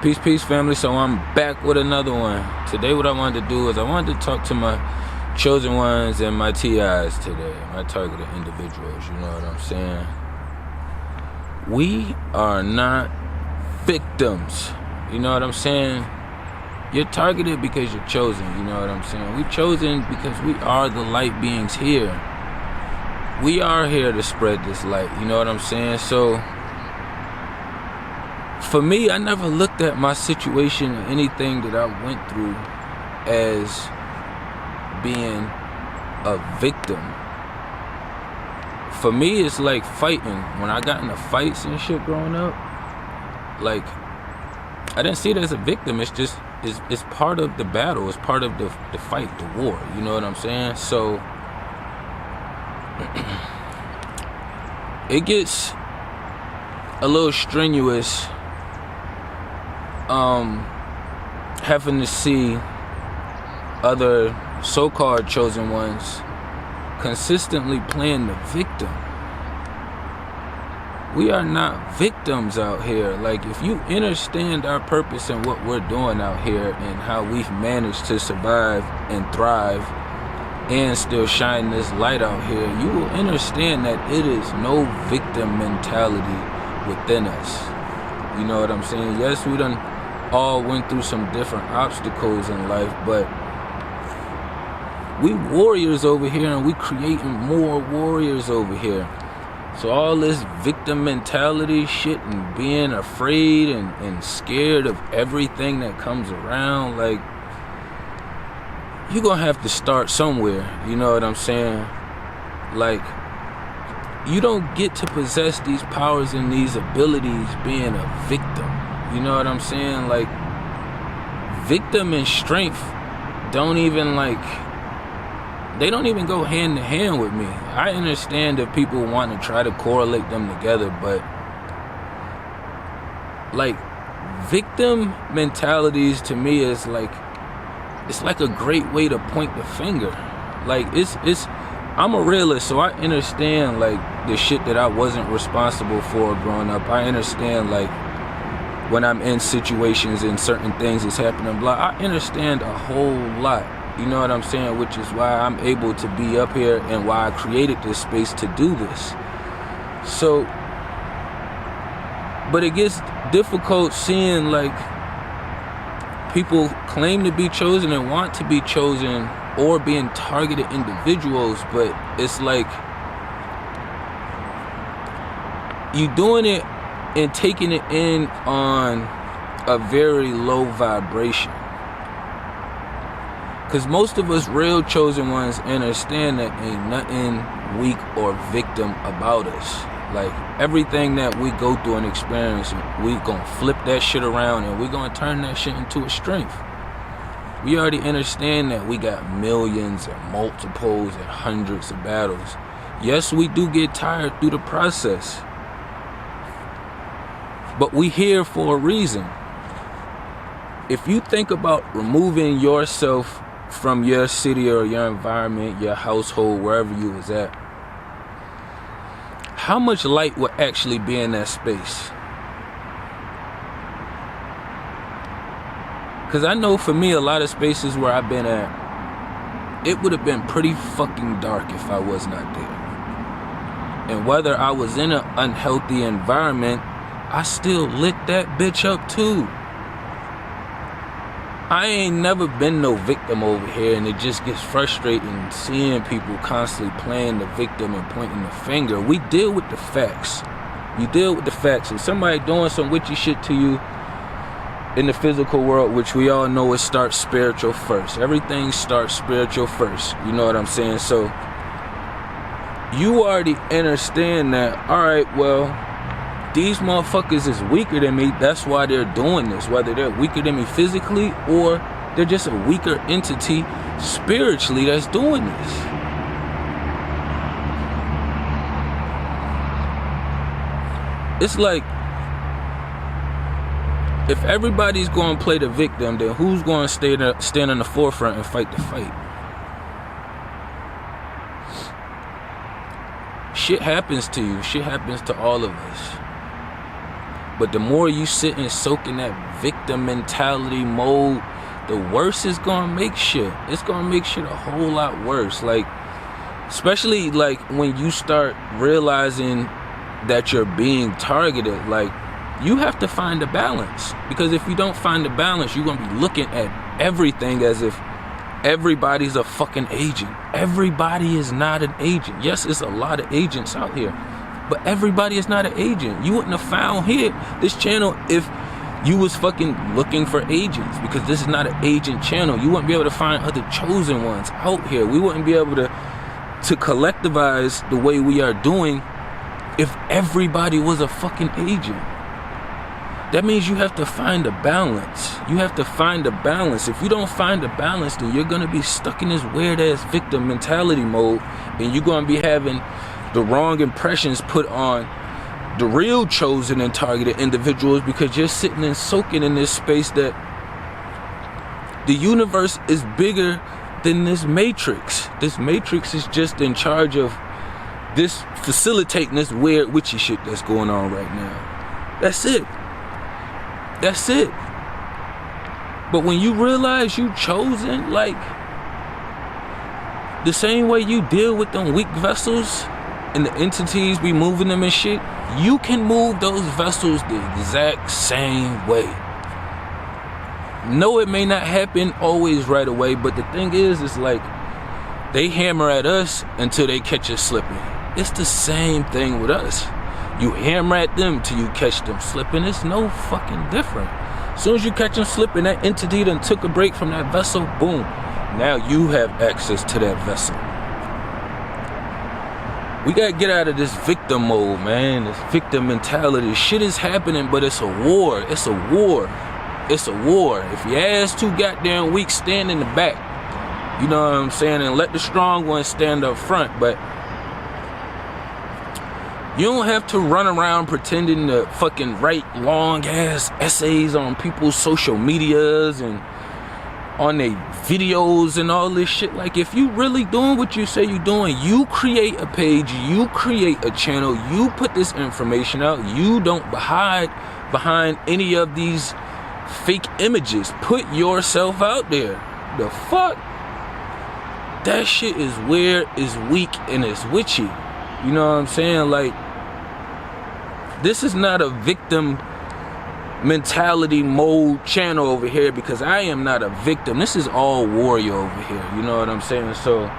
Peace, family. So I'm back with another one. Today what I wanted to do is I wanted to talk to my chosen ones and my TIs today, my targeted individuals, you know what I'm saying? We are not victims, you know what I'm saying? You're targeted because you're chosen, you know what I'm saying? We're chosen because we are the light beings here. We are here to spread this light, you know what I'm saying? So for me, I never looked at my situation or anything that I went through as being a victim. For me, it's like fighting. When I got into fights and shit growing up, like, I didn't see it as a victim. It's just, it's part of the battle. It's part of the fight, the war. You know what I'm saying? So it gets a little strenuous having to see other so-called chosen ones consistently playing the victim. We are not victims out here. Like, if you understand our purpose and what we're doing out here and how we've managed to survive and thrive and still shine this light out here, you will understand that it is no victim mentality within us. You know what I'm saying? Yes, we done all went through some different obstacles in life, but we warriors over here, and we creating more warriors over here. So all this victim mentality shit and being afraid and scared of everything that comes around, like, you're gonna have to start somewhere, you know what I'm saying? Like, you don't get to possess these powers and these abilities being a victim. You know what I'm saying? Like, victim and strength don't even, like, they don't even go hand to hand with me. I understand if people want to try to correlate them together, but, like, victim mentalities to me is like, it's like a great way to point the finger. Like, I'm a realist, so I understand, like, the shit that I wasn't responsible for growing up. I understand, like, when I'm in situations and certain things that's happening, blah, I understand a whole lot. You know what I'm saying? Which is why I'm able to be up here and why I created this space to do this. So, but it gets difficult seeing, like, people claim to be chosen and want to be chosen or being targeted individuals, but it's like you doing it and taking it in on a very low vibration. Because most of us real chosen ones understand that ain't nothing weak or victim about us. Like, everything that we go through and experience, we gonna flip that shit around and we gonna turn that shit into a strength. We already understand that we got millions and multiples and hundreds of battles. Yes, we do get tired through the process, but we here for a reason. If you think about removing yourself from your city or your environment, your household, wherever you was at, how much light would actually be in that space? Because I know for me, a lot of spaces where I've been at, it would have been pretty fucking dark if I was not there. And whether I was in an unhealthy environment, I still lit that bitch up too. I ain't never been no victim over here, and it just gets frustrating seeing people constantly playing the victim and pointing the finger. We deal with the facts. You deal with the facts. If somebody doing some witchy shit to you in the physical world, which we all know, it starts spiritual first. Everything starts spiritual first. You know what I'm saying? So you already understand that, all right, well, these motherfuckers is weaker than me. That's why they're doing this. Whether they're weaker than me physically or they're just a weaker entity spiritually that's doing this. It's like, if everybody's going to play the victim, then who's going to stand in the forefront and fight the fight? Shit happens to you. Shit happens to all of us. But the more you sit and soak in that victim mentality mode, the worse it's gonna make shit. It's gonna make shit a whole lot worse. Like, especially like when you start realizing that you're being targeted, like, you have to find a balance. Because if you don't find a balance, you're gonna be looking at everything as if everybody's a fucking agent. Everybody is not an agent. Yes, it's a lot of agents out here, but everybody is not an agent. You wouldn't have found this channel if you was fucking looking for agents, because this is not an agent channel. You wouldn't be able to find other chosen ones out here. We wouldn't be able to collectivize the way we are doing if everybody was a fucking agent. That means you have to find a balance. You have to find a balance. If you don't find a balance, then you're gonna be stuck in this weird ass victim mentality mode, and you're gonna be having the wrong impressions put on the real chosen and targeted individuals, because you're sitting and soaking in this space that the universe is bigger than this matrix. This matrix is just in charge of this, facilitating this weird witchy shit that's going on right now. That's it. That's it. But when you realize you chosen, like, the same way you deal with them weak vessels and the entities be moving them and shit, you can move those vessels the exact same way. No, it may not happen always right away, but the thing is, it's like they hammer at us until they catch us slipping. It's the same thing with us. You hammer at them till you catch them slipping. It's no fucking different. As soon as you catch them slipping, that entity done took a break from that vessel, boom. Now you have access to that vessel. We gotta get out of this victim mode, man. This victim mentality. Shit is happening, but it's a war. It's a war. It's a war. If your ass too goddamn weak, stand in the back. You know what I'm saying? And let the strong ones stand up front. But you don't have to run around pretending to fucking write long ass essays on people's social medias and on their videos and all this shit. Like, if you really doing what you say you're doing, you create a page, you create a channel, you put this information out. You don't hide behind any of these fake images. Put yourself out there. The fuck? That shit is weird, is weak, and it's witchy. You know what I'm saying? Like, this is not a victim mentality mode channel over here, because I am not a victim. This is all warrior over here. You know what I'm saying? So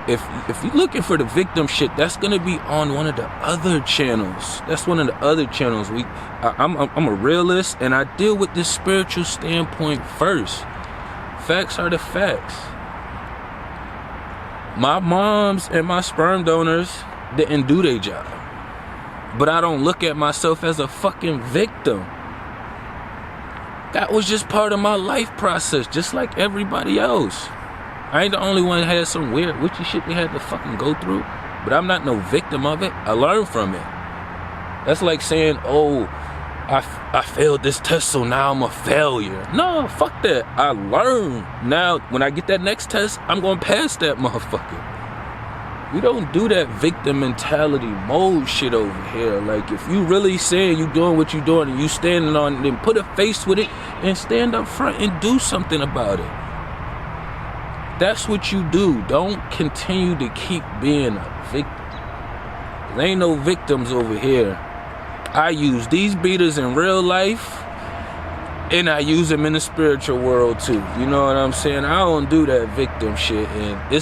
if you're looking for the victim shit, that's gonna be on one of the other channels. That's one of the other channels. I'm a realist, and I deal with this spiritual standpoint first. Facts are the facts. My moms and my sperm donors didn't do their job, but I don't look at myself as a fucking victim. That was just part of my life process, just like everybody else. I ain't the only one that had some weird witchy shit they had to fucking go through, but I'm not no victim of it. I learned from it. That's like saying, oh, I failed this test, so now I'm a failure. No, fuck that. I learned. Now, when I get that next test, I'm gonna pass that motherfucker. We don't do that victim mentality mode shit over here. Like, if you really saying you doing what you doing and you standing on it, then put a face with it and stand up front and do something about it. That's what you do. Don't continue to keep being a victim. There ain't no victims over here. I use these beaters in real life, and I use them in the spiritual world too. You know what I'm saying? I don't do that victim shit, and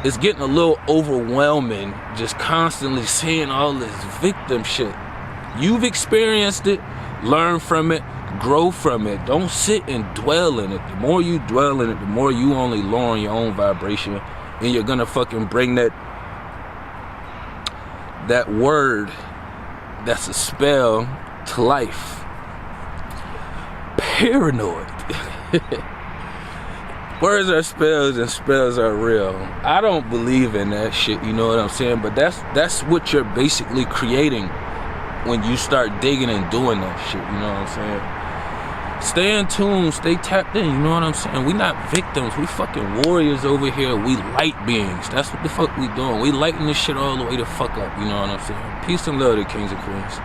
it's getting a little overwhelming just constantly seeing all this victim shit. You've experienced it, learn from it, grow from it. Don't sit and dwell in it. The more you dwell in it, the more you only lowering your own vibration, and you're gonna fucking bring that word that's a spell to life. Paranoid. Words are spells and spells are real. I don't believe in that shit, you know what I'm saying? But that's what you're basically creating when you start digging and doing that shit, you know what I'm saying? Stay in tune, stay tapped in, you know what I'm saying? We not victims, we fucking warriors over here. We light beings. That's what the fuck we doing. We lighting this shit all the way the fuck up, you know what I'm saying? Peace and love to kings and queens.